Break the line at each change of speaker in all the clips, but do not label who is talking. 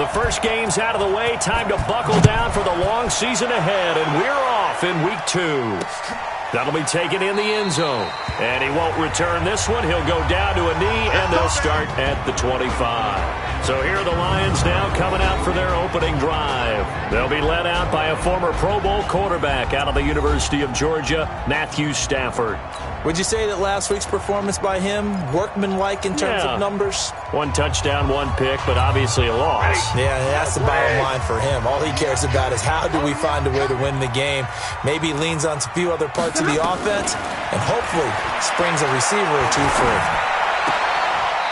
The first game's out of the way. Time to buckle down for the long season ahead, and we're off in week 2. That'll be taken in the end zone. And he won't return this one. He'll go down to a knee, and they'll start at the 25. So here are the Lions now coming out for their opening drive. They'll be led out by a former Pro Bowl quarterback out of the University of Georgia, Matthew Stafford.
Would you say that last week's performance by him, workmanlike in terms of numbers?
1 touchdown, 1 pick, but obviously a loss.
Yeah, that's the bottom line for him. All he cares about is how do we find a way to win the game. Maybe leans on a few other parts of the offense and hopefully springs a receiver or two free.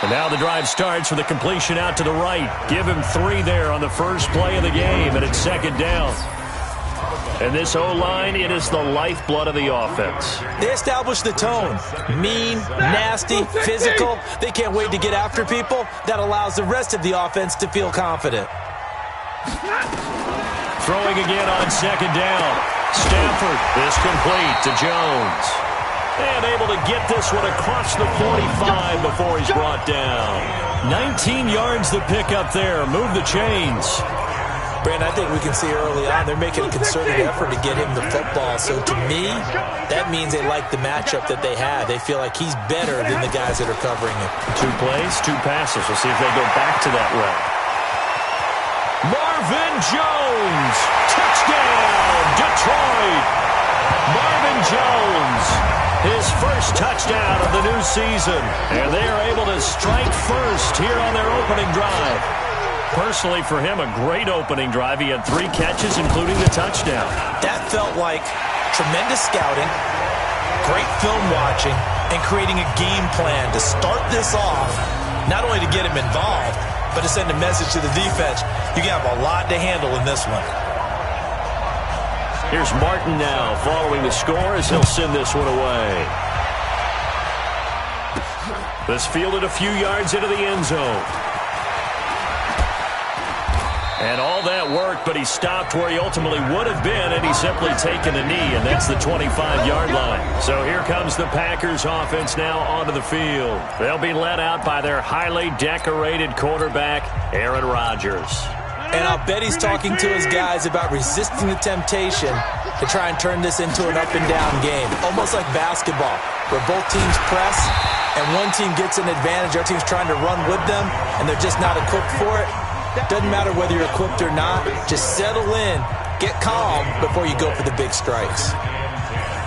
And now the drive starts with a completion out to the right. Give him 3 there on the first play of the game, and it's second down. And this O-line, it is the lifeblood of the offense.
They establish the tone. Mean, nasty, physical. They can't wait to get after people. That allows the rest of the offense to feel confident.
Throwing again on second down. Stafford is complete to Jones. And able to get this one across the 45 before he's brought down. 19 yards to pick up there. Move the chains.
Brandon, I think we can see early on they're making a concerted effort to get him the football. So to me, that means they like the matchup that they have. They feel like he's better than the guys that are covering him.
2 plays, 2 passes. We'll see if they go back to that way. Marvin Jones. Touchdown, Detroit. Marvin Jones. His first touchdown of the new season. And they are able to strike first here on their opening drive. Personally, for him, a great opening drive. He had 3 catches, including the touchdown.
That felt like tremendous scouting, great film watching, and creating a game plan to start this off, not only to get him involved, but to send a message to the defense. You have a lot to handle in this one.
Here's Martin now following the score as he'll send this one away. This fielded a few yards into the end zone. And all that worked, but he stopped where he ultimately would have been, and he's simply taken a knee, and that's the 25-yard line. So here comes the Packers offense now onto the field. They'll be led out by their highly decorated quarterback, Aaron Rodgers.
And I'll bet he's talking to his guys about resisting the temptation to try and turn this into an up-and-down game, almost like basketball, where both teams press, and one team gets an advantage, our team's trying to run with them, and they're just not equipped for it. Doesn't matter whether you're equipped or not. Just settle in, get calm before you go for the big strikes.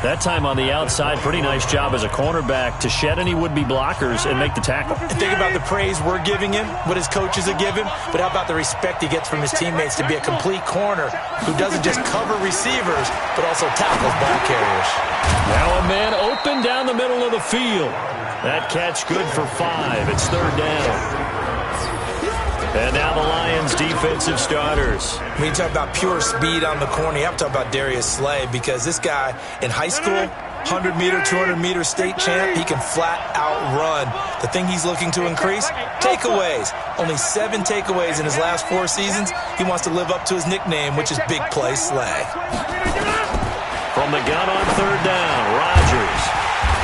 That time on the outside, pretty nice job as a cornerback to shed any would-be blockers and make the tackle.
And think about the praise we're giving him, what his coaches are giving, but how about the respect he gets from his teammates to be a complete corner who doesn't just cover receivers, but also tackles ball carriers.
Now a man open down the middle of the field. That catch good for 5. It's third down. And now the Lions' defensive starters.
When you talk about pure speed on the corner, you have to talk about Darius Slay, because this guy in high school, 100-meter, 200-meter state champ, he can flat out run. The thing he's looking to increase, takeaways. Only 7 takeaways in his last 4 seasons. He wants to live up to his nickname, which is Big Play Slay.
From the gun on third down, Rodgers.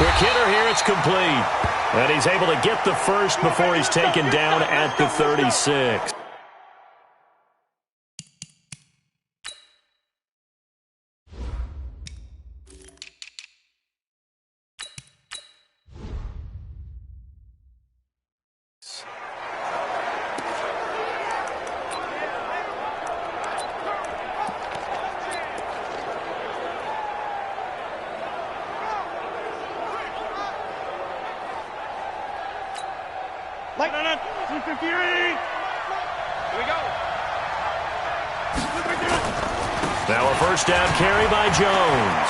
Quick hitter here, it's complete. And he's able to get the first before he's taken down at the 36. Now a first down carry by Jones.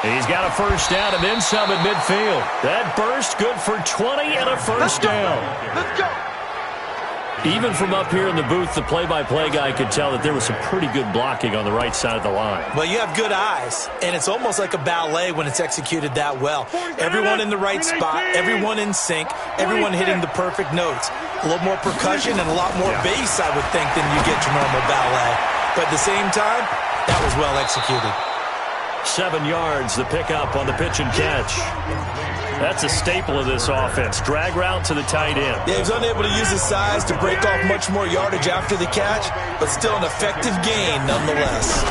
He's got a first down and then some at midfield. That burst good for 20 and a first down.
Let's go.
Even from up here in the booth, the play-by-play guy could tell that there was some pretty good blocking on the right side of the line.
Well, you have good eyes, and it's almost like a ballet when it's executed that well. Everyone in the right spot, everyone in sync, everyone hitting the perfect notes. A little more percussion and a lot more bass, I would think, than you get to normal ballet. But at the same time, that was well executed.
7 yards, the pickup on the pitch and catch. That's a staple of this offense. Drag route to the tight end.
Yeah, he was unable to use his size to break off much more yardage after the catch, but still an effective gain nonetheless.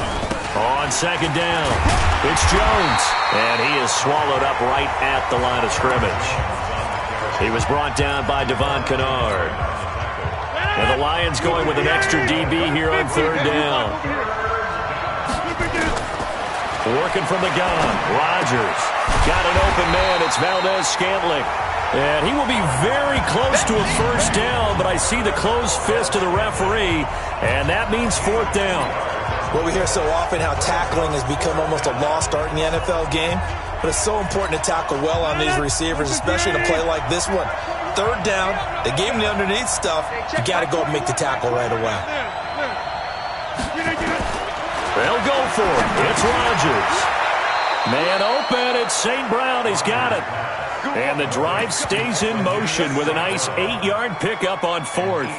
On second down, it's Jones, and he is swallowed up right at the line of scrimmage. He was brought down by Devon Kennard. And the Lions going with an extra DB here on third down. Working from the gun, Rodgers. Got an open man, it's Valdez-Scantling. And he will be very close to a first down, but I see the closed fist of the referee, and that means fourth down.
Well, we hear so often how tackling has become almost a lost art in the NFL game, but it's so important to tackle well on these receivers, especially in a play like this one. Third down, they gave him the underneath stuff. You got to go and make the tackle right away.
They'll go for it. It's Rodgers. Man open. It's St. Brown. He's got it. And the drive stays in motion with a nice 8-yard pickup on fourth.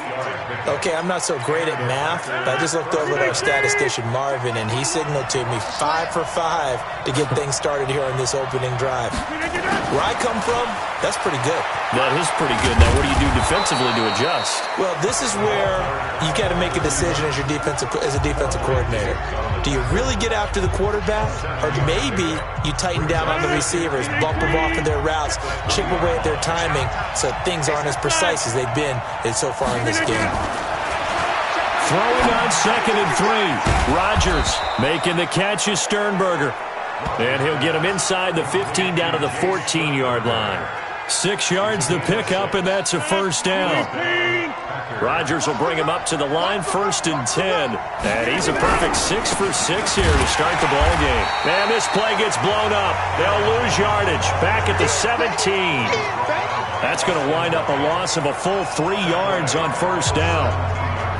Okay, I'm not so great at math, but I just looked over at our statistician, Marvin, and he signaled to me 5 for 5 to get things started here on this opening drive. Where I come from, that's pretty good.
That is pretty good. Now, what do you do defensively to adjust?
Well, this is where you got to make a decision as a defensive coordinator. Do you really get after the quarterback, or maybe you tighten down on the receivers, bump them off of their routes, chip away at their timing so things aren't as precise as they've been so far in this game?
Throwing on 2nd and 3. Rodgers making the catch is Sternberger. And he'll get him inside the 15 down to the 14-yard line. 6 yards the pickup, and that's a first down. Rodgers will bring him up to the line, 1st and 10. And he's a perfect 6 for 6 here to start the ball game. And this play gets blown up. They'll lose yardage back at the 17. That's going to wind up a loss of a full 3 yards on first down.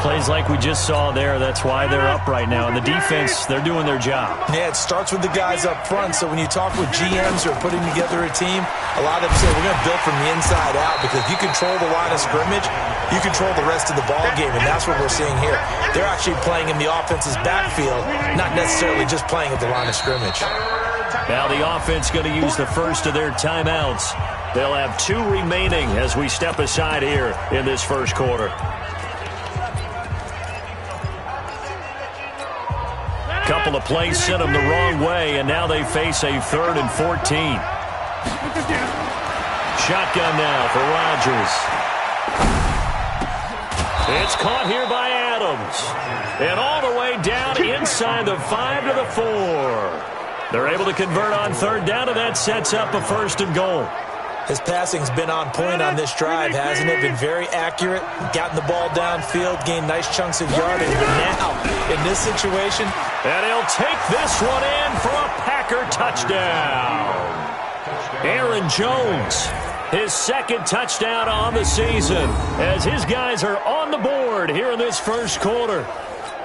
Plays like we just saw there, that's why they're up right now. And the defense, they're doing their job.
Yeah, it starts with the guys up front. So when you talk with GMs who are putting together a team, a lot of them say we're going to build from the inside out, because if you control the line of scrimmage, you control the rest of the ball game, and that's what we're seeing here. They're actually playing in the offense's backfield, not necessarily just playing at the line of scrimmage.
Now the offense going to use the first of their timeouts. They'll have 2 remaining as we step aside here in this first quarter. Couple of plays sent them the wrong way, and now they face a 3rd and 14. Shotgun now for Rodgers. It's caught here by Adams. And all the way down inside the 5 to the 4. They're able to convert on 3rd down, and that sets up a 1st and goal.
His passing's been on point on this drive, hasn't it? Been very accurate, gotten the ball downfield, gained nice chunks of yardage. But now, in this situation...
And he'll take this one in for a Packer touchdown. Aaron Jones, his 2nd touchdown on the season, as his guys are on the board here in this first quarter.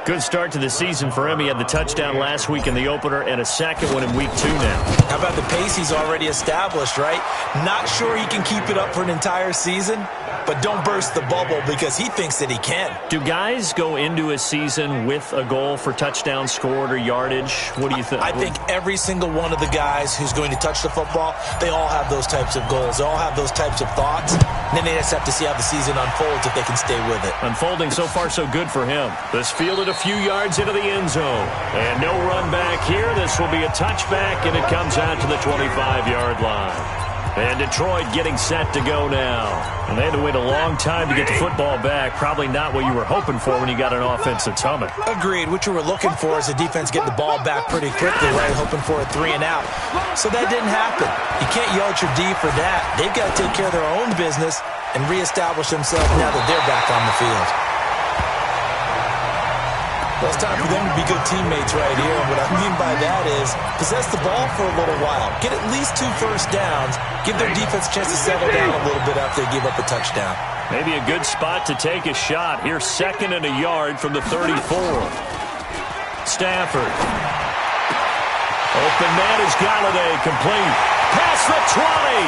Good start to the season for him. He had the touchdown last week in the opener and a 2nd one in week 2 now.
How about the pace he's already established, right? Not sure he can keep it up for an entire season, but don't burst the bubble because he thinks that he can.
Do guys go into a season with a goal for touchdowns scored or yardage? What do you think?
I think every single one of the guys who's going to touch the football, they all have those types of goals. They all have those types of thoughts. And then they just have to see how the season unfolds if they can stay with it.
Unfolding so far so good for him. This fielded a few yards into the end zone. And no run back here. This will be a touchback, and it comes out to the 25-yard line. And Detroit getting set to go now. And they had to wait a long time to get the football back. Probably not what you were hoping for when you got an offense that's humming.
Agreed. What you were looking for is the defense getting the ball back pretty quickly, right? Hoping for a 3 and out. So that didn't happen. You can't yell at your D for that. They've got to take care of their own business and reestablish themselves now that they're back on the field. Well, it's time for them to be good teammates right here. And what I mean by that is possess the ball for a little while. Get at least 2 first downs. Give their defense a chance to settle down a little bit after they give up a touchdown.
Maybe a good spot to take a shot. Here's 2nd and a yard from the 34. Stafford. Open man is Galladay. Complete. Past the 20.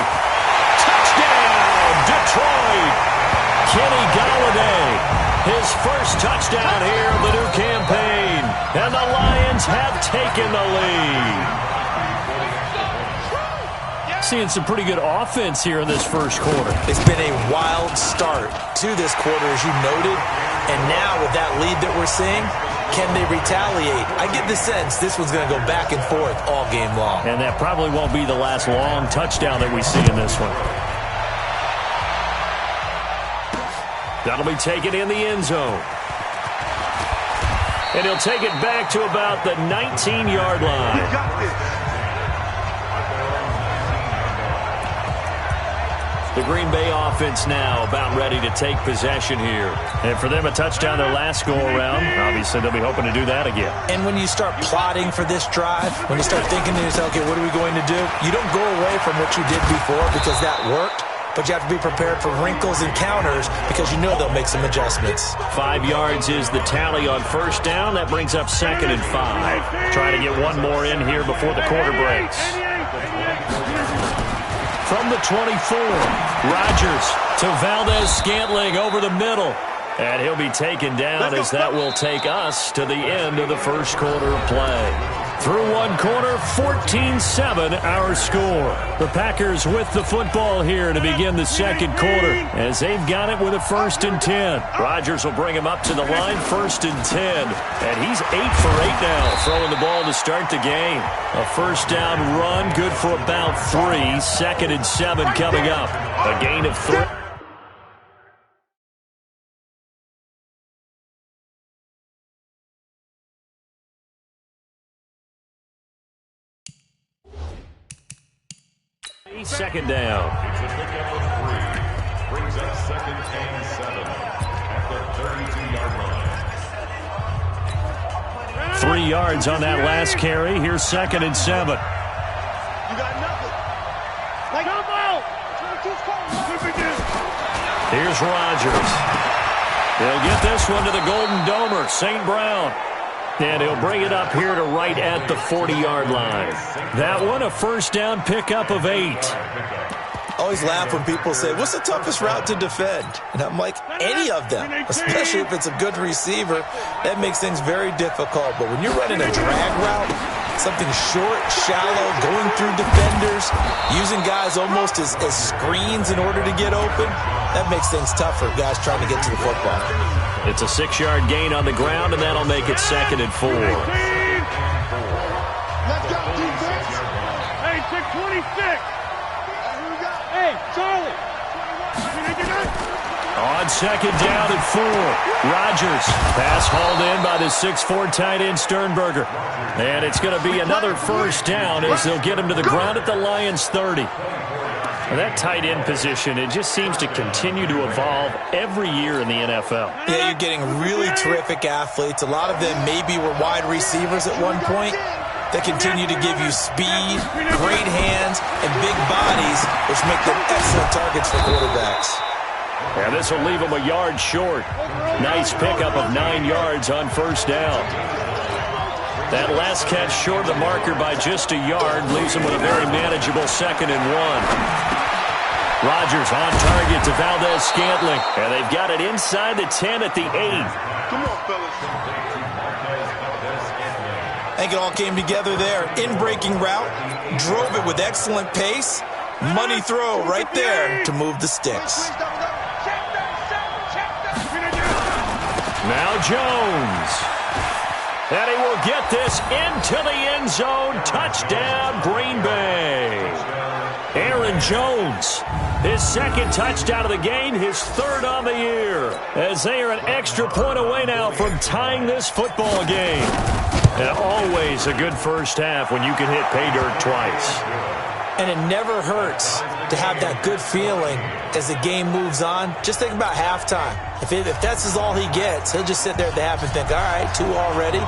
Touchdown, Detroit. Kenny Galladay. His first touchdown here of the new campaign. And the Lions have taken the lead. Seeing some pretty good offense here in this first quarter.
It's been a wild start to this quarter, as you noted. And now with that lead that we're seeing, can they retaliate? I get the sense this one's going to go back and forth all game long.
And that probably won't be the last long touchdown that we see in this one. That'll be taken in the end zone. And he'll take it back to about the 19-yard line. The Green Bay offense now about ready to take possession here. And for them, a touchdown their last go-around. Obviously, they'll be hoping to do that again.
And when you start plotting for this drive, when you start thinking to yourself, okay, what are we going to do? You don't go away from what you did before because that worked. But you have to be prepared for wrinkles and counters because you know they'll make some adjustments. 5
yards is the tally on first down. That brings up 2nd and 5. Trying to get one more in here before the quarter breaks. From the 24, Rodgers to Valdez-Scantling over the middle. And he'll be taken down as that will take us to the end of the first quarter of play. Through one quarter, 14-7 our score. The Packers with the football here to begin the second quarter as they've got it with a 1st and 10. Rodgers will bring him up to the line, 1st and 10. And he's 8 for 8 now, throwing the ball to start the game. A first down run, good for about 3. 2nd and 7 coming up. A gain of 3. Second down.
Brings up 2nd and 7 at the 32-yard line.
3 yards on that last carry. Here's 2nd and 7.
You got nothing. Like, come out.
Here's Rodgers. They'll get this one to the Golden Domer, St. Brown. And he'll bring it up here to right at the 40-yard line. That one, a first down pickup of 8.
Always laugh when people say, what's the toughest route to defend? And I'm like, any of them, especially if it's a good receiver. That makes things very difficult. But when you're running a drag route, something short, shallow, going through defenders, using guys almost as screens in order to get open, that makes things tougher, guys trying to get to the football.
It's a 6-yard gain on the ground, and that'll make it 2nd and 4.
Let's go, defense. Hey, 626. Hey, Charlie.
On 2nd down and 4. Rodgers. Pass hauled in by the 6'4" tight end Sternberger. And it's going to be another first down as they'll get him to the ground at the Lions' 30. That tight end position, it just seems to continue to evolve every year in the NFL.
Yeah, you're getting really terrific athletes. A lot of them maybe were wide receivers at one point. They continue to give you speed, great hands, and big bodies, which make them excellent targets for quarterbacks.
And this will leave them a yard short. Nice pickup of 9 yards on first down. That last catch short of the marker by just a yard leaves them with a very manageable 2nd and 1. Rodgers on target to Valdez-Scantling. And they've got it inside the 10 at the 8.
Come on, fellas.
I think it all came together there. In-breaking route, drove it with excellent pace. Money throw right there to move the sticks.
Now Jones. And he will get this into the end zone. Touchdown, Green Bay. Aaron Jones, his 2nd touchdown of the game, his 3rd on the year, as they are an extra point away now from tying this football game. And always a good first half when you can hit pay dirt twice.
And it never hurts to have that good feeling as the game moves on. Just think about halftime. If that's all he gets, he'll just sit there at the half and think, all right, 2 already.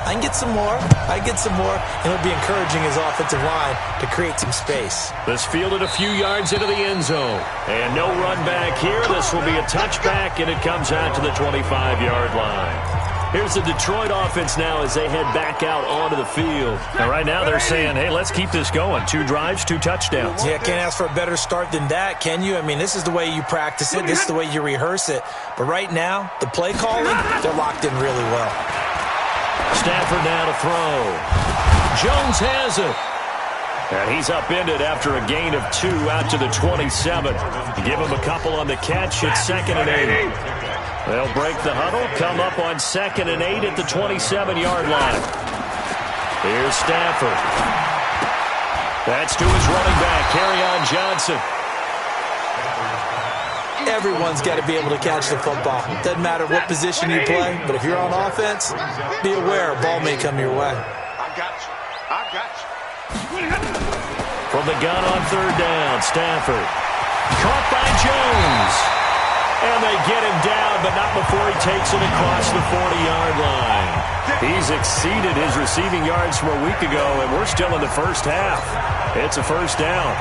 I can get some more. And he'll be encouraging his offensive line to create some space.
This fielded a few yards into the end zone. And no run back here. This will be a touchback, and it comes out to the 25-yard line. Here's the Detroit offense now as they head back out onto the field. And right now they're saying, hey, let's keep this going. 2 drives, 2 touchdowns.
Yeah, can't ask for a better start than that, can you? I mean, this is the way you practice it. This is the way you rehearse it. But right now, the play calling, they're locked in really well.
Stafford now to throw. Jones has it. And he's upended after a gain of 2 out to the 27. Give him a couple on the catch. It's 2nd and 8. They'll break the huddle, come up on 2nd and 8 at the 27-yard line. Here's Stafford. That's to his running back, Kerryon Johnson.
Everyone's got to be able to catch the football. Doesn't matter what position you play, but if you're on offense, be aware a ball may come your way.
I got you.
From the gun on 3rd down, Stafford. Caught by Jones. And they get him down, but not before he takes it across the 40-yard line. He's exceeded his receiving yards from a week ago, and we're still in the first half. It's a 1st down.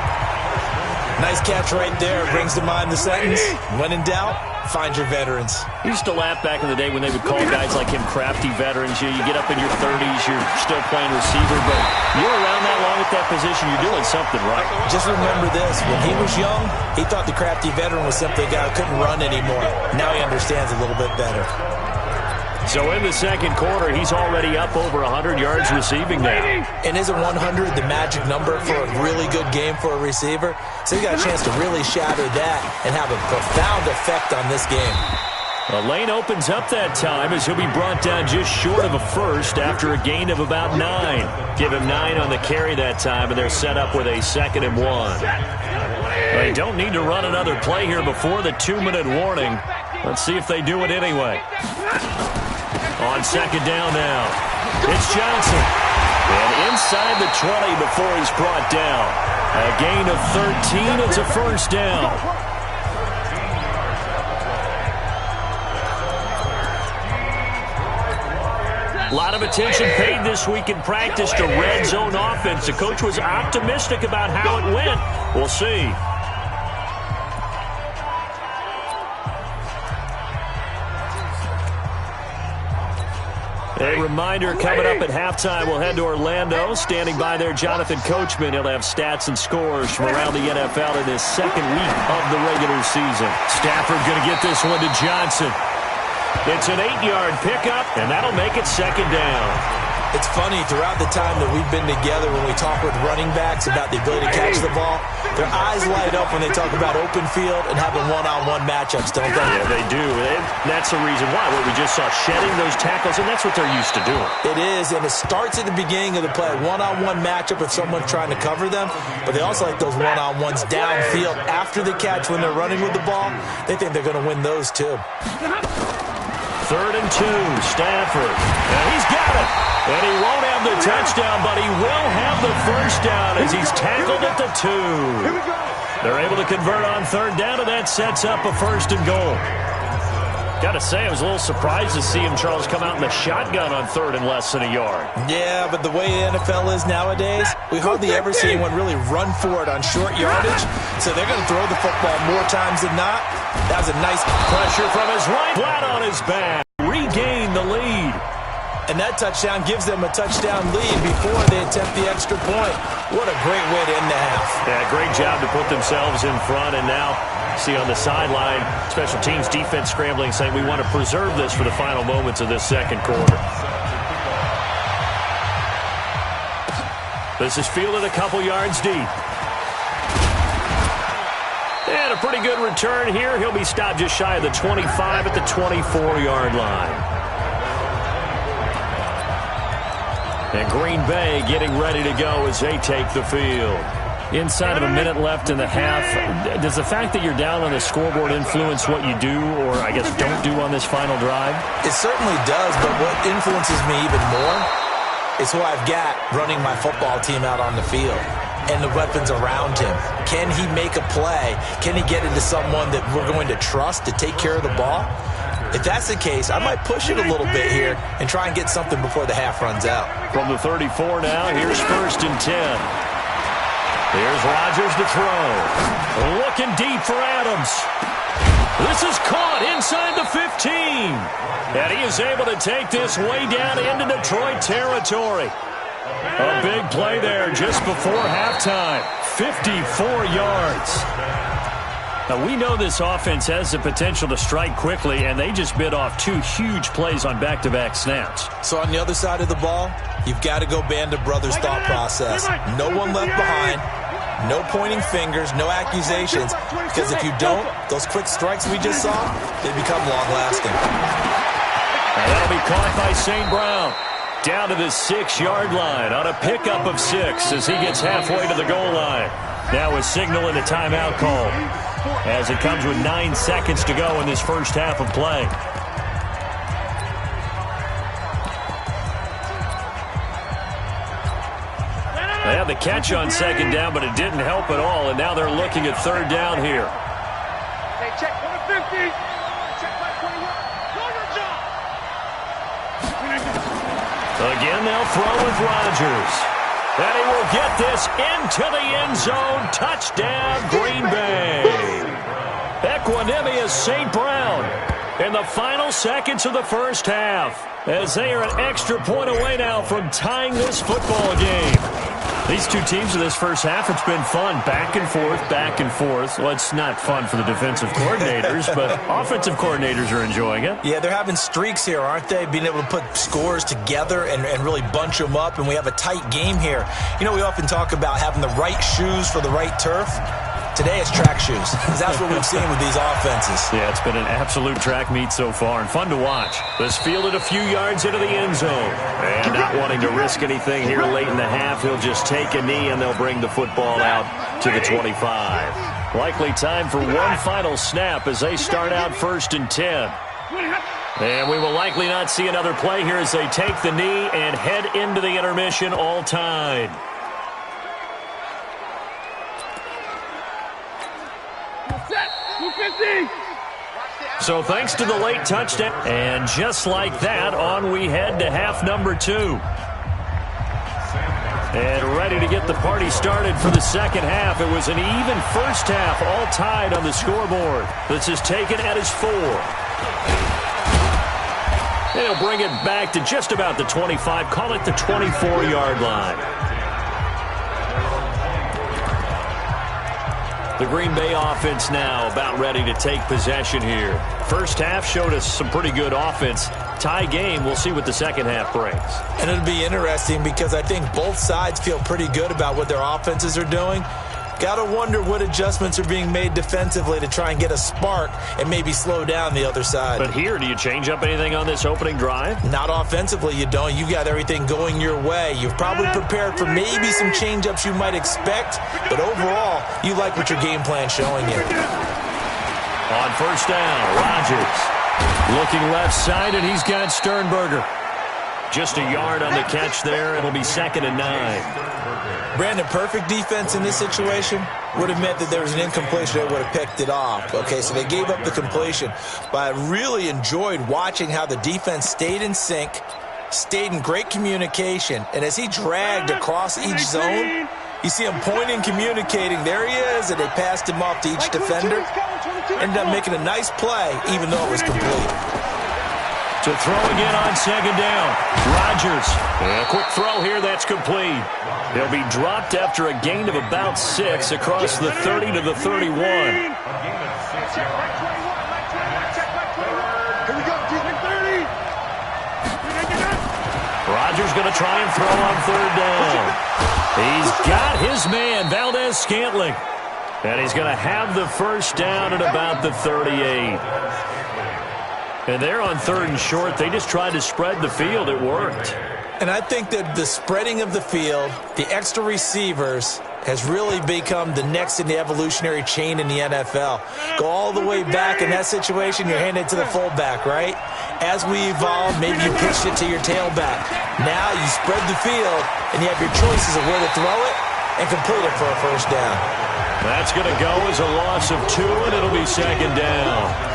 Nice catch right there. Brings to mind the sentence, when in doubt, find your veterans.
I used to laugh back in the day when they would call guys like him crafty veterans. You get up in your 30s, you're still playing receiver, but you're around that long at that position, you're doing something right.
Just remember this. When he was young, he thought the crafty veteran was simply a guy who couldn't run anymore. Now he understands a little bit better.
So in the 2nd quarter, he's already up over 100 yards receiving now.
And isn't 100 the magic number for a really good game for a receiver? So he got a chance to really shatter that and have a profound effect on this game.
The lane opens up that time as he'll be brought down just short of a first after a gain of about 9. Give him 9 on the carry that time, and they're set up with a 2nd and 1. They don't need to run another play here before the 2-minute warning. Let's see if they do it anyway. On 2nd down now, it's Johnson. And inside the 20 before he's brought down. A gain of 13, it's a 1st down. A lot of attention paid this week in practice to red zone offense. The coach was optimistic about how it went. We'll see. A reminder, coming up at halftime, we'll head to Orlando. Standing by there, Jonathan Coachman. He'll have stats and scores from around the NFL in his 2nd week of the regular season. Stafford going to get this one to Johnson. It's an 8-yard pickup, and that'll make it 2nd down.
It's funny, throughout the time that we've been together, when we talk with running backs about the ability to catch the ball, their eyes light up when they talk about open field and having one-on-one matchups, don't they?
Yeah, they do. And that's the reason why. What we just saw, shedding those tackles, and that's what they're used to doing.
It is, and it starts at the beginning of the play. One-on-one matchup if someone's trying to cover them, but they also like those one-on-ones downfield after the catch when they're running with the ball. They think they're going to win those, too.
3rd and 2, Stafford. And he's got it. And he won't have the touchdown, but he will have the 1st down as he's tackled at the 2. They're able to convert on 3rd down, and that sets up a 1st and goal. Got to say, I was a little surprised to see him, Charles, come out in the shotgun on 3rd and less than a yard.
Yeah, but the way the NFL is nowadays, we hardly ever see anyone really run for it on short yardage, so they're going to throw the football more times than not. That was a nice
pressure from his right, flat on his back. Regain the lead.
And that touchdown gives them a touchdown lead before they attempt the extra point. What a great way to end the half.
Yeah, great job to put themselves in front. And now, see on the sideline, special teams defense scrambling, saying we want to preserve this for the final moments of this 2nd quarter. This is fielded a couple yards deep. And a pretty good return here. He'll be stopped just shy of the 25 at the 24-yard line. And Green Bay getting ready to go as they take the field. Inside of a minute left in the half, does the fact that you're down on the scoreboard influence what you do, or I guess don't do on this final drive?
It certainly does, but what influences me even more is who I've got running my football team out on the field and the weapons around him. Can he make a play? Can he get into someone that we're going to trust to take care of the ball? If that's the case, I might push it a little bit here and try and get something before the half runs out.
From the 34 now, here's 1st and 10. Here's Rodgers to throw. Looking deep for Adams. This is caught inside the 15. And he is able to take this way down into Detroit territory. A big play there just before halftime. 54 yards. Now, we know this offense has the potential to strike quickly, and they just bit off 2 huge plays on back-to-back snaps.
So on the other side of the ball, you've got to go band of brothers thought process. No one left behind, no pointing fingers, no accusations, because if you don't, those quick strikes we just saw, they become long-lasting.
And that'll be caught by St. Brown. Down to the 6-yard line on a pickup of 6 as he gets halfway to the goal line. Now a signal and a timeout call as it comes with 9 seconds to go in this first half of play. They had the catch on second down, but it didn't help at all, and now they're looking at third down here.
Hey, check 150. Check 521. Know your job.
Again, they'll throw with Rodgers. And he will get this into the end zone. Touchdown, Green Bay. Equanimous St. Brown in the final seconds of the first half, as they are an extra point away now from tying this football game. These two teams in this first half, it's been fun. Back and forth, back and forth. Well, it's not fun for the defensive coordinators, but offensive coordinators are enjoying it.
Yeah, they're having streaks here, aren't they? Being able to put scores together and really bunch them up, and we have a tight game here. You know, we often talk about having the right shoes for the right turf. Today it's track shoes, because that's what we've seen with these offenses.
Yeah, it's been an absolute track meet so far, and fun to watch. This fielded a few yards into the end zone. And not wanting to risk anything here late in the half, he'll just take a knee, and they'll bring the football out to the 25. Likely time for one final snap as they start out 1st and 10. And we will likely not see another play here as they take the knee and head into the intermission all tied. So thanks to the late touchdown. And just like that, on we head to half number 2. And ready to get the party started for the second half. It was an even first half, all tied on the scoreboard. This is taken at his 4. And he'll bring it back to just about the 25, call it the 24-yard line. The Green Bay offense now about ready to take possession here. First half showed us some pretty good offense. Tie game, we'll see what the second half brings.
And it'll be interesting because I think both sides feel pretty good about what their offenses are doing. Got to wonder what adjustments are being made defensively to try and get a spark and maybe slow down the other side.
But here, do you change up anything on this opening drive?
Not offensively, you don't. You got everything going your way. You've probably prepared for maybe some change-ups you might expect, but overall, you like what your game plan's showing you.
On first down, Rodgers looking left side, and he's got Sternberger. Just a yard on the catch there. It'll be 2nd and 9.
Brandon, perfect defense in this situation would have meant that there was an incompletion that would have picked it off. Okay, so they gave up the completion. But I really enjoyed watching how the defense stayed in sync, stayed in great communication, and as he dragged across each zone, you see him pointing, communicating. There he is, and they passed him off to each defender. Ended up making a nice play, even though it was complete.
To throw again on second down. Rodgers. A quick throw here. That's complete. He'll be dropped after a gain of about 6 across the 30 to the 31.
Here we go, 30.
Rodgers going to try and throw on third down. He's got his man, Valdez-Scantling. And he's going to have the first down at about the 38. And they're on 3rd and short. They just tried to spread the field. It worked.
And I think that the spreading of the field, the extra receivers, has really become the next in the evolutionary chain in the NFL. Go all the way back in that situation, you're handing it to the fullback, right? As we evolve, maybe you pitched it to your tailback. Now you spread the field, and you have your choices of where to throw it and complete it for a first down.
That's going to go as a loss of 2, and it'll be 2nd down.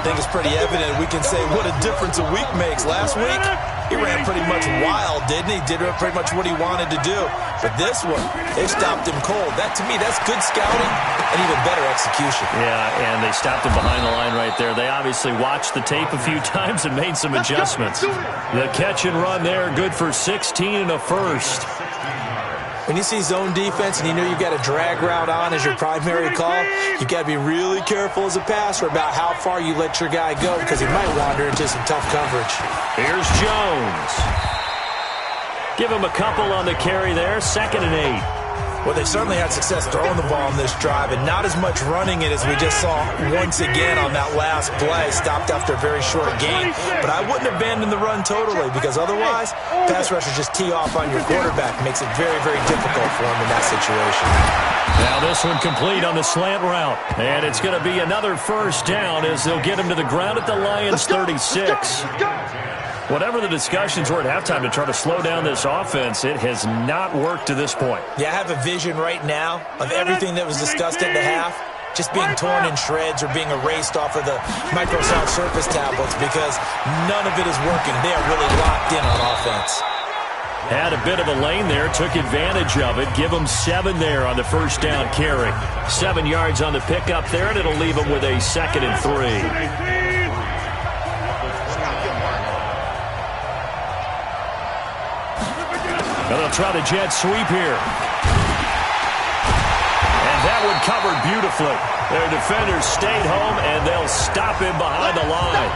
I think it's pretty evident. We can say what a difference a week makes. Last week, he ran pretty much wild, didn't he? Did pretty much what he wanted to do. But this one, they stopped him cold. That, to me, that's good scouting and even better execution.
Yeah, and they stopped him behind the line right there. They obviously watched the tape a few times and made some adjustments. The catch and run there, good for 16 and a first.
When you see zone defense and you know you've got a drag route on as your primary call, you've got to be really careful as a passer about how far you let your guy go because he might wander into some tough coverage.
Here's Jones. Give him a couple on the carry there, 2nd and 8.
Well, they certainly had success throwing the ball in this drive and not as much running it as we just saw once again on that last play. Stopped after a very short gain. But I wouldn't abandon the run totally because otherwise, pass rushers just tee off on your quarterback. Makes it very, very difficult for him in that situation.
Now this one complete on the slant route. And it's going to be another first down as they'll get him to the ground at the Lions' 36. Whatever the discussions were at halftime to try to slow down this offense, it has not worked to this point.
Yeah, I have a vision right now of everything that was discussed at the half just being torn in shreds or being erased off of the Microsoft Surface tablets because none of it is working. They are really locked in on offense.
Had a bit of a lane there, took advantage of it. Give them 7 there on the first down carry. 7 yards on the pickup there, and it'll leave them with a 2nd and 3. And they'll try the jet sweep here. And that one covered beautifully. Their defenders stayed home, and they'll stop him behind the line.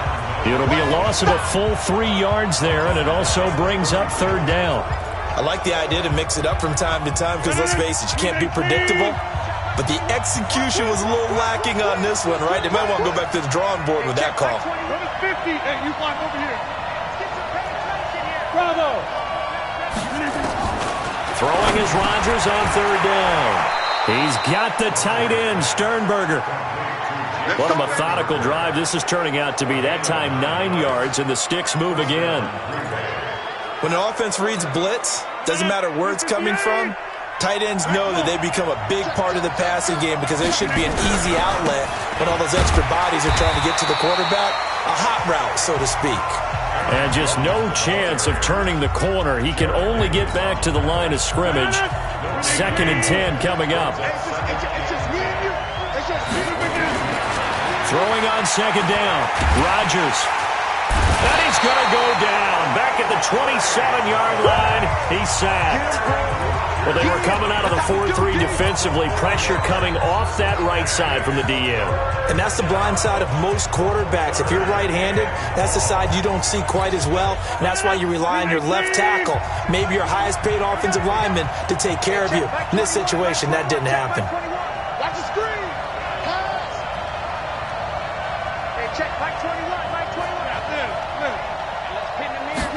It'll be a loss of a full 3 yards there, and it also brings up 3rd down.
I like the idea to mix it up from time to time because, let's face it, you can't be predictable. But the execution was a little lacking on this one, right? They might want to go back to the drawing board with that call.
50. Hey, you block over here. Bravo.
Throwing is Rodgers on 3rd down. He's got the tight end, Sternberger. What a methodical drive this is turning out to be. That time 9 yards, and the sticks move again.
When an offense reads blitz, doesn't matter where it's coming from, tight ends know that they become a big part of the passing game because they should be an easy outlet when all those extra bodies are trying to get to the quarterback. A hot route, so to speak.
And just no chance of turning the corner. He can only get back to the line of scrimmage. 2nd and 10 coming up. Throwing on 2nd down. Rodgers. And he's going to go down. Back at the 27-yard line. He's sacked. Well, they were coming out of the 4-3 defensively. Pressure coming off that right side from the DM.
And that's the blind side of most quarterbacks. If you're right-handed, that's the side you don't see quite as well. And that's why you rely on your left tackle, maybe your highest-paid offensive lineman, to take care of you. In this situation, that didn't happen.
Watch the screen. Pass. Hey, check. Mike 21. Mike 21. Let's pin him here.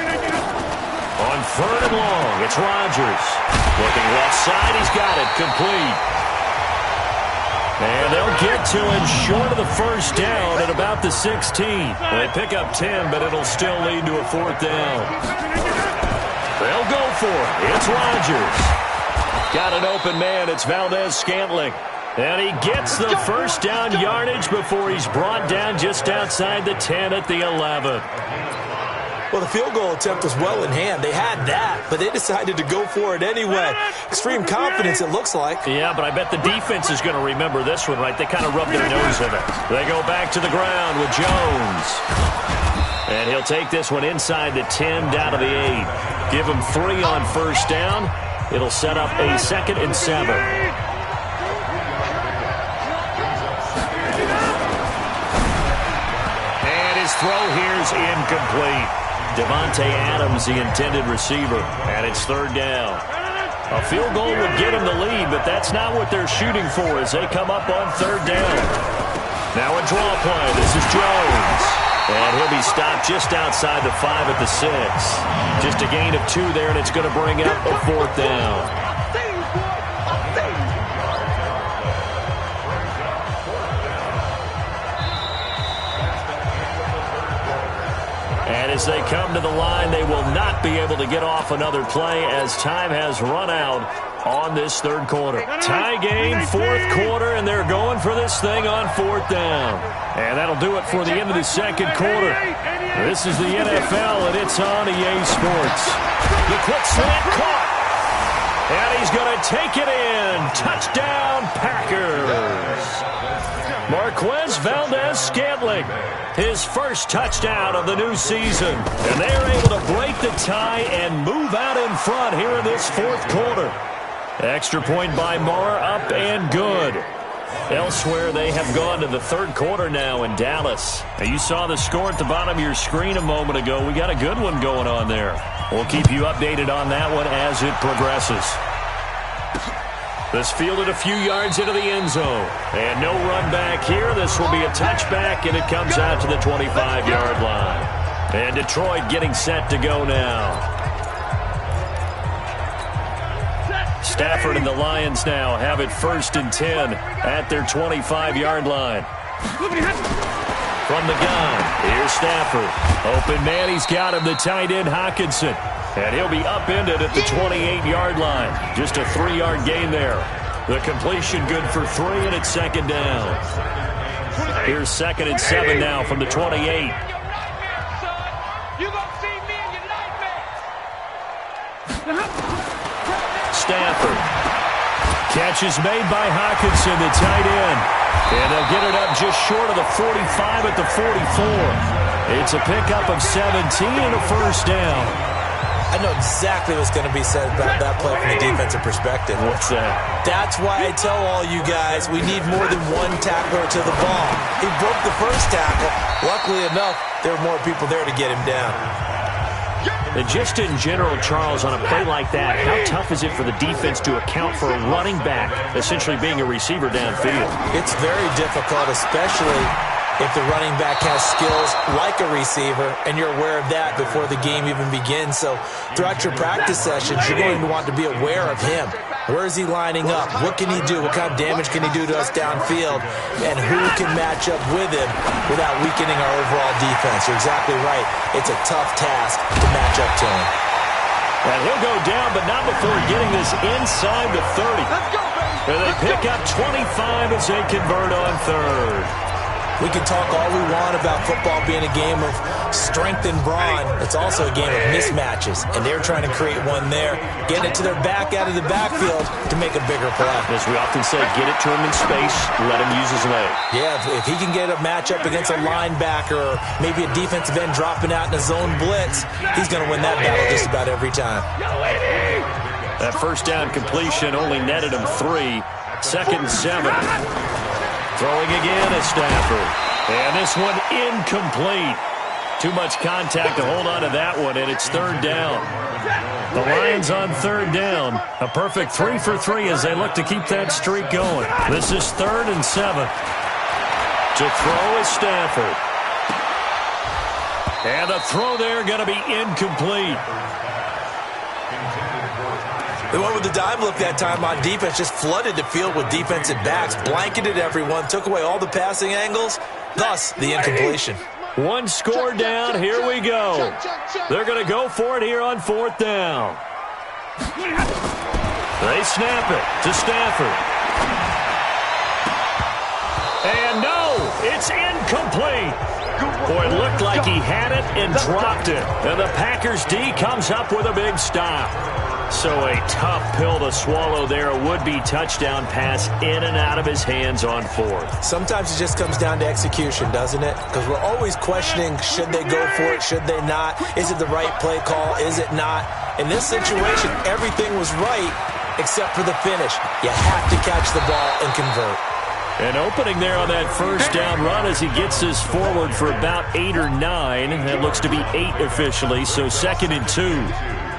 On 3rd and long, it's Rodgers. Looking left side, he's got it. Complete. And they'll get to him short of the first down at about the 16. They pick up 10, but it'll still lead to a 4th down. They'll go for it. It's Rodgers. Got an open man. It's Valdez-Scantling. And he gets the first down yardage before he's brought down just outside the 10 at the 11.
Well, the field goal attempt was well in hand. They had that, but they decided to go for it anyway. Extreme confidence, it looks like.
Yeah, but I bet the defense is going to remember this one, right? They kind of rub their nose in it. They go back to the ground with Jones. And he'll take this one inside the 10, down to the 8. Give him 3 on first down. It'll set up a 2nd and 7. And his throw here is incomplete. Devontae Adams, the intended receiver, and it's 3rd down. A field goal would get him the lead, but that's not what they're shooting for as they come up on 3rd down. Now a draw play. This is Jones. And he'll be stopped just outside the 5 at the 6. Just a gain of 2 there, and it's going to bring up a 4th down. And as they come to the line, they will not be able to get off another play as time has run out on this 3rd quarter. Tie game, 4th quarter, and they're going for this thing on 4th down. And that'll do it for the end of the 2nd quarter. This is the NFL, and it's on EA Sports. The quick slant caught. And he's going to take it in. Touchdown, Packers. Marquez Valdez-Scantling, his first touchdown of the new season. And they are able to break the tie and move out in front here in this 4th quarter. Extra point by Marr, up and good. Elsewhere, they have gone to the third quarter now in Dallas. Now, you saw the score at the bottom of your screen a moment ago. We got a good one going on there. We'll keep you updated on that one as it progresses. This fielded a few yards into the end zone. And no run back here. This will be a touchback, and it comes out to the 25-yard line. And Detroit getting set to go now. Stafford and the Lions now have it 1st and 10 at their 25-yard line. From the gun, here's Stafford. Open man, he's got him, the tight end Hockenson. And he'll be upended at the 28-yard line. Just a 3-yard gain there. The completion good for 3, and it's 2nd down. Here's 2nd and 7 now from the 28. Stafford. Catch is made by Hockenson, the tight end. And they'll get it up just short of the 45 at the 44. It's a pickup of 17 and a 1st down.
I know exactly what's going to be said about that play from a defensive perspective.
What's that?
That's why I tell all you guys we need more than one tackler to the ball. He broke the first tackle. Luckily enough, there were more people there to get him down.
And just in general, Charles, on a play like that, how tough is it for the defense to account for a running back essentially being a receiver downfield?
It's very difficult, especially if the running back has skills like a receiver, and you're aware of that before the game even begins. So throughout your practice sessions, you're going to want to be aware of him. Where is he lining up? What can he do? What kind of damage can he do to us downfield? And who can match up with him without weakening our overall defense? You're exactly right. It's a tough task to match up to him.
And he'll go down, but not before getting this inside the 30. And they pick up 25 as they convert on 3rd.
We can talk all we want about football being a game of strength and brawn. It's also a game of mismatches, and they're trying to create one there, getting it to their back out of the backfield to make a bigger play.
As we often say, get it to him in space, let him use his leg.
Yeah, if he can get a matchup against a linebacker or maybe a defensive end dropping out in a zone blitz, he's going to win that battle just about every time.
That 1st down completion only netted him 3. 2nd and 7. Throwing again is Stafford. And this one incomplete. Too much contact to hold on to that one, and it's 3rd down. The Lions on 3rd down. A perfect 3 for 3 as they look to keep that streak going. This is 3rd and 7. To throw is Stafford. And the throw there going to be incomplete.
They went with the dime look that time on defense, just flooded the field with defensive backs, blanketed everyone, took away all the passing angles, thus the incompletion.
One score down, here we go. They're going to go for it here on 4th down. They snap it to Stafford. And no, it's incomplete. Boy, it looked like he had it and dropped it. And the Packers D comes up with a big stop. So a tough pill to swallow there. A would-be touchdown pass in and out of his hands on 4th.
Sometimes it just comes down to execution, doesn't it? Because we're always questioning, should they go for it, should they not? Is it the right play call, is it not? In this situation, everything was right except for the finish. You have to catch the ball and convert.
An opening there on that 1st down run as he gets this forward for about 8 or 9. That looks to be 8 officially, so 2nd and 2.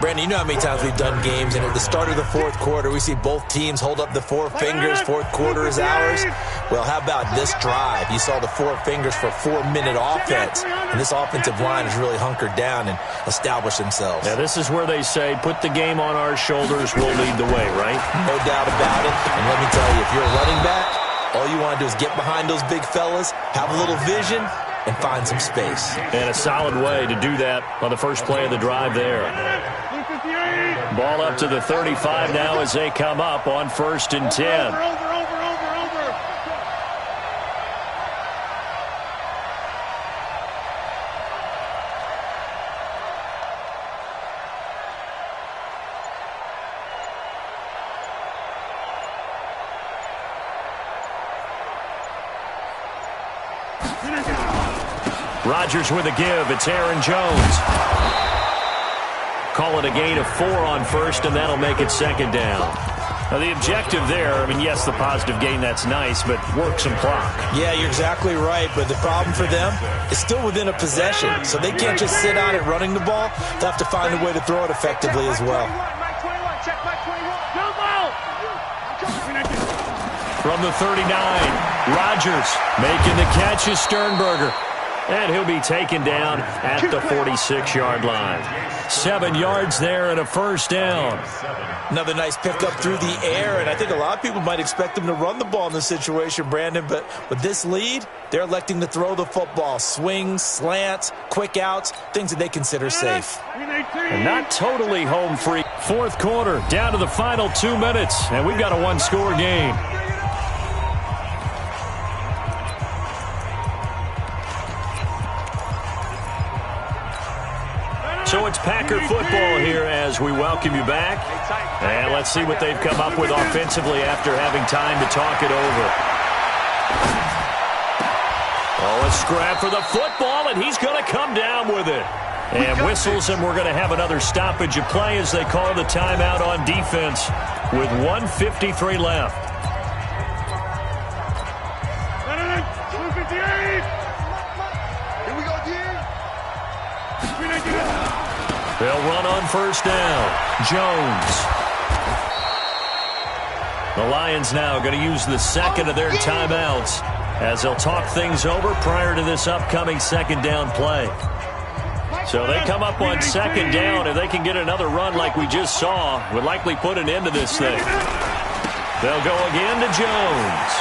Brandon, you know how many times we've done games, and at the start of the 4th quarter, we see both teams hold up the 4 fingers, 4th quarter is ours. Well, how about this drive? You saw the 4 fingers for 4-minute offense, and this offensive line has really hunkered down and established themselves.
Yeah, this is where they say, put the game on our shoulders, we'll lead the way, right?
No doubt about it, and let me tell you, if you're a running back, all you want to do is get behind those big fellas, have a little vision, and find some space.
And a solid way to do that on the first play of the drive there. Ball up to the 35 now as they come up on 1st and 10. Rodgers with a give. It's Aaron Jones. Call it a gain of 4 on 1st, and that'll make it 2nd down. The objective there, I mean, yes, the positive gain, that's nice, but work some clock.
Yeah, you're exactly right, but the problem for them is still within a possession, so they can't just sit on it running the ball. They'll have to find a way to throw it effectively as well.
From the 39, Rodgers making the catch is Sternberger. And he'll be taken down at the 46-yard line. 7 yards there and a first down.
Another nice pickup through the air, and I think a lot of people might expect them to run the ball in this situation, Brandon, but with this lead, they're electing to throw the football. Swings, slants, quick outs, things that they consider safe.
And not totally home free. Fourth quarter, down to the final 2 minutes, and we've got a one-score game. So it's Packer football here as we welcome you back. And let's see what they've come up with offensively after having time to talk it over. Oh, a scrap for the football, and he's going to come down with it. And whistles, and we're going to have another stoppage of play as they call the timeout on defense with 1:53 left. They'll run on first down. Jones. The Lions now going to use the second of their timeouts as they'll talk things over prior to this upcoming second down play. So they come up on second down. If they can get another run like we just saw, would likely put an end to this thing. They'll go again to Jones.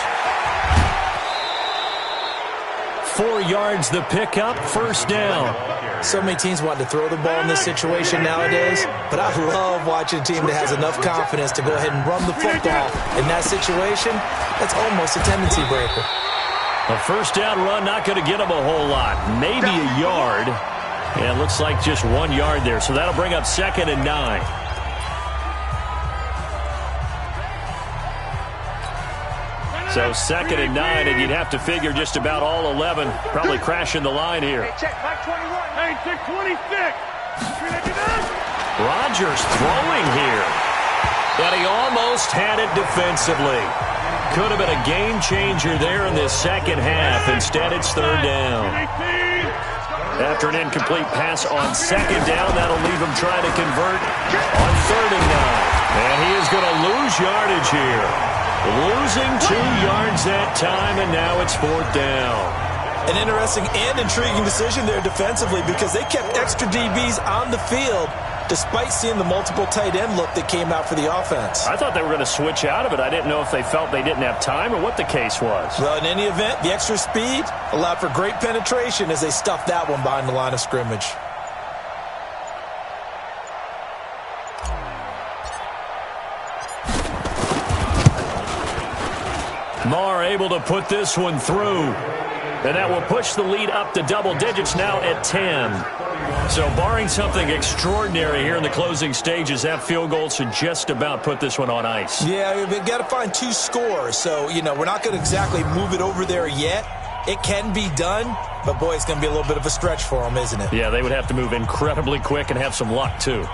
4 yards the pickup, first down.
So many teams want to throw the ball in this situation nowadays, but I love watching a team that has enough confidence to go ahead and run the football. In that situation, that's almost a tendency breaker.
A first down run, not going to get them a whole lot. Maybe a yard. And it looks like just 1 yard there. So that'll bring up 2nd and 9. So 2nd and 9, and you'd have to figure just about all 11 probably crashing the line here.
Check, Mike 21. Hey, check 26.
Rodgers throwing here. But he almost had it defensively. Could have been a game changer there in this second half. Instead, it's third down. After an incomplete pass on second down, that'll leave him trying to convert on 3rd and 9. And he is going to lose yardage here. Losing 2 yards that time, and now it's 4th down.
An interesting and intriguing decision there defensively because they kept extra DBs on the field despite seeing the multiple tight end look that came out for the offense.
I thought they were going to switch out of it. I didn't know if they felt they didn't have time or what the case was.
Well, in any event, the extra speed allowed for great penetration as they stuffed that one behind the line of scrimmage.
Marr able to put this one through. And that will push the lead up to double digits now at 10. So barring something extraordinary here in the closing stages, that field goal should just about put this one on ice.
Yeah, we've got to find 2 scores. So, we're not going to exactly move it over there yet. It can be done, but boy, it's going to be a little bit of a stretch for them, isn't it?
Yeah, they would have to move incredibly quick and have some luck, too.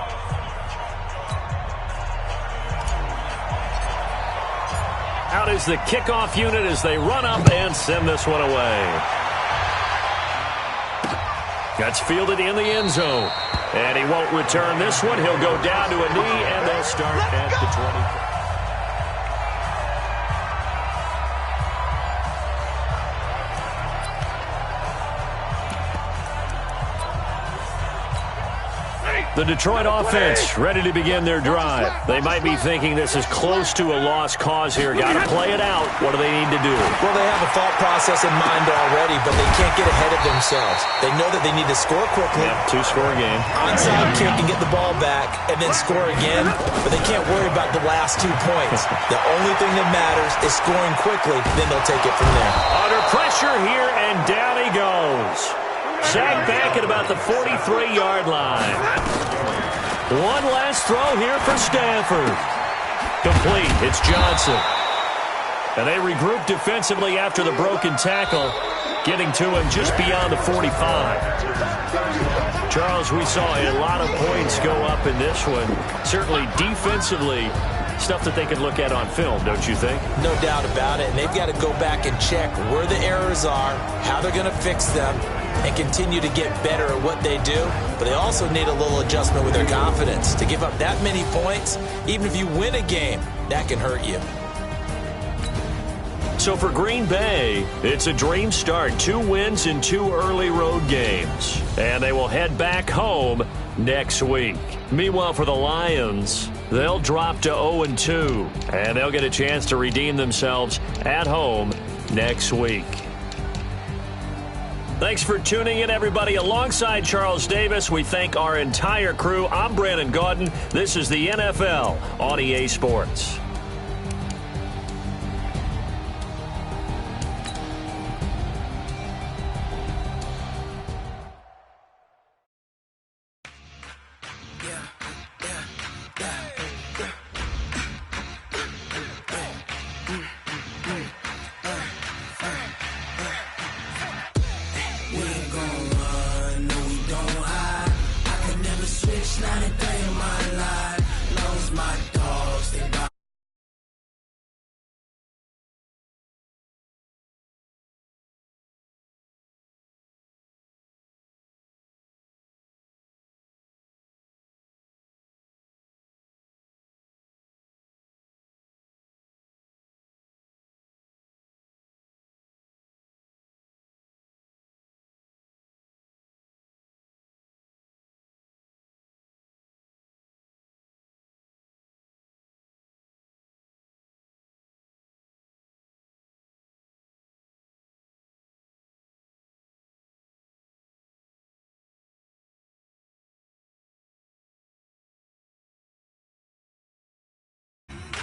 Out is the kickoff unit as they run up and send this one away. That's fielded in the end zone. And he won't return this one. He'll go down to a knee, and they'll start at the 20. The Detroit offense ready to begin their drive. They might be thinking this is close to a lost cause here. Got to play it out. What do they need to do?
Well, they have a thought process in mind already, but they can't get ahead of themselves. They know that they need to score quickly.
Yep, 2-score game.
Onside kick and get the ball back and then score again, but they can't worry about the last 2 points. The only thing that matters is scoring quickly, then they'll take it from there.
Under pressure here, and down he goes. Sacked back at about the 43-yard line. One last throw here for Stafford. Complete. It's Johnson. And they regroup defensively after the broken tackle, getting to him just beyond the 45. Charles, we saw a lot of points go up in this one. Certainly defensively, Stuff that they can look at on film, don't you think?
No doubt about it. And they've got to go back and check where the errors are, how they're going to fix them, and continue to get better at what they do. But they also need a little adjustment with their confidence. To give up that many points, even if you win a game, that can hurt you.
So for Green Bay, it's a dream start. 2 wins in 2 early road games. And they will head back home next week. Meanwhile, for the Lions, they'll drop to 0-2. And they'll get a chance to redeem themselves at home next week. Thanks for tuning in, everybody. Alongside Charles Davis, we thank our entire crew. I'm Brandon Gaudin. This is the NFL on EA Sports.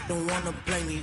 Don't wanna blame me,